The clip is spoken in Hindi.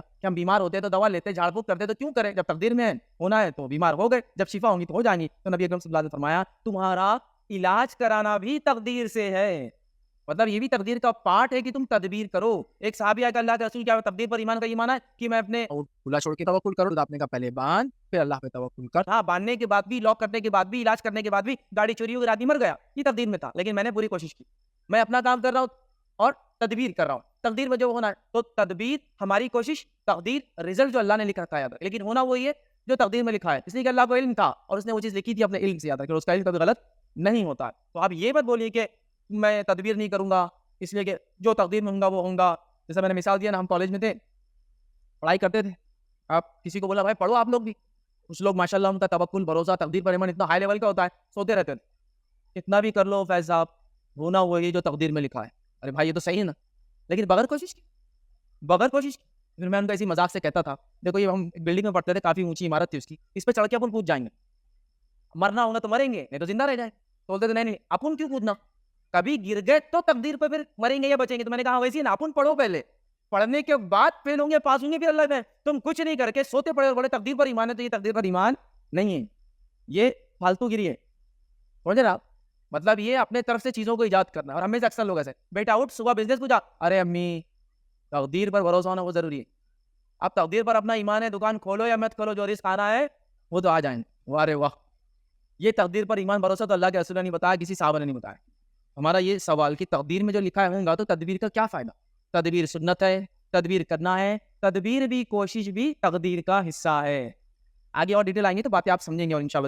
कि हम बीमार होते हैं तो दवा लेते, झाड़ फूक करते तो क्यों करें? जब तकदीर में है, होना है तो बीमार हो गए, जब शिफा होंगी तो हो जाएंगी। तो नबी अकरम सल्लल्लाहु अलैहि वसल्लम ने फरमाया तुम्हारा इलाज कराना भी तकदीर से है। मतलब ये भी तकदीर का पार्ट है कि तुम तदबीर करो। एक सहाबी आके अल्लाह के रसूल क्या तकदीर पर ईमान का ये माना है कि मैं अपने खुला छोड़ के तवक्कुल करूं, तो आपने कहा पहले बांध फिर अल्लाह पे तवक्कुल कर। हाँ, बांधने के बाद भी, लॉक करने के बाद भी, इलाज करने के बाद भी गाड़ी चोरी हो गई, आदमी मर गया, ये तकदीर में था, लेकिन मैंने पूरी कोशिश की। मैं अपना काम कर रहा हूँ और तदबीर कर रहा हूँ। तकदीर में जो होना है, तो तदबीर हमारी कोशिश, तकदीर रिजल्ट जो अल्लाह ने लिखा था याद रख, लेकिन होना वही है जो तकदीर में लिखा है। इसलिए कि अल्लाह को इल्म था और उसने वो चीज़ लिखी थी अपने इल्म से याद रख, उसका इल्म कभी गलत नहीं होता है। तो आप ये मत बोलिए कि मैं तदबीर नहीं करूंगा इसलिए कि जो तकदीर में होगा वो होगा। जैसे मैंने मिसाल दिया ना, हम कॉलेज में थे, पढ़ाई करते थे, आप किसी को बोला भाई पढ़ो आप लोग भी, कुछ लोग माशाल्लाह उनका तवक्कुल, भरोसा, तकदीर पर ईमान इतना हाई लेवल का होता है, सोते रहते थे। कितना भी कर लो फैज़ साहब, होना वही जो तकदीर में लिखा है। अरे भाई ये तो सही है ना, लेकिन बगैर कोशिश की, बगैर कोशिश की। फिर मैं उनका इसी मजाक से कहता था, देखो ये हम बिल्डिंग में पढ़ते थे, काफी ऊंची इमारत थी उसकी, इस पे चढ़ के अपन कूद जाएंगे, मरना होगा तो मरेंगे, नहीं तो जिंदा रह जाए। तो बोलते थे नहीं नहीं अपन क्यों कूदना, कभी गिर गए तो तकदीर पर फिर मरेंगे या बचेंगे। तो मैंने कहा वैसे ही ना, अपन पढ़ो पहले, पढ़ने के बाद फेल होंगे पास होंगे फिर अल्लाह में। तुम कुछ नहीं करके सोते पड़े और बड़े तकदीर पर ईमान है, तो ये तकदीर पर ईमान नहीं है, ये फालतूगिरी है। समझे ना आप? मतलब ये अपने तरफ से चीजों को इजाद करना। और हमें से अक्सर लोग ऐसे, बेटा उठ सुबह बिजनेस पूछा, अरे अम्मी तकदीर पर भरोसा होना वो जरूरी है। अब तकदीर पर अपना ईमान है, दुकान खोलो या मत खोलो, जो रिस्क आना है वो तो आ जाएंगे। वाह रे वाह, ये तकदीर पर ईमान भरोसा तो अल्लाह के रसूल ने नहीं बताया, किसी साहब ने नहीं बताया। हमारा ये सवाल कि तकदीर में जो लिखा होगा तो तदबीर का क्या फायदा? तदबीर सुन्नत है, तदबीर करना है, तदबीर भी, कोशिश भी तकदीर का हिस्सा है। आगे और डिटेल आएंगे तो बातें आप समझेंगे और इंशाल्लाह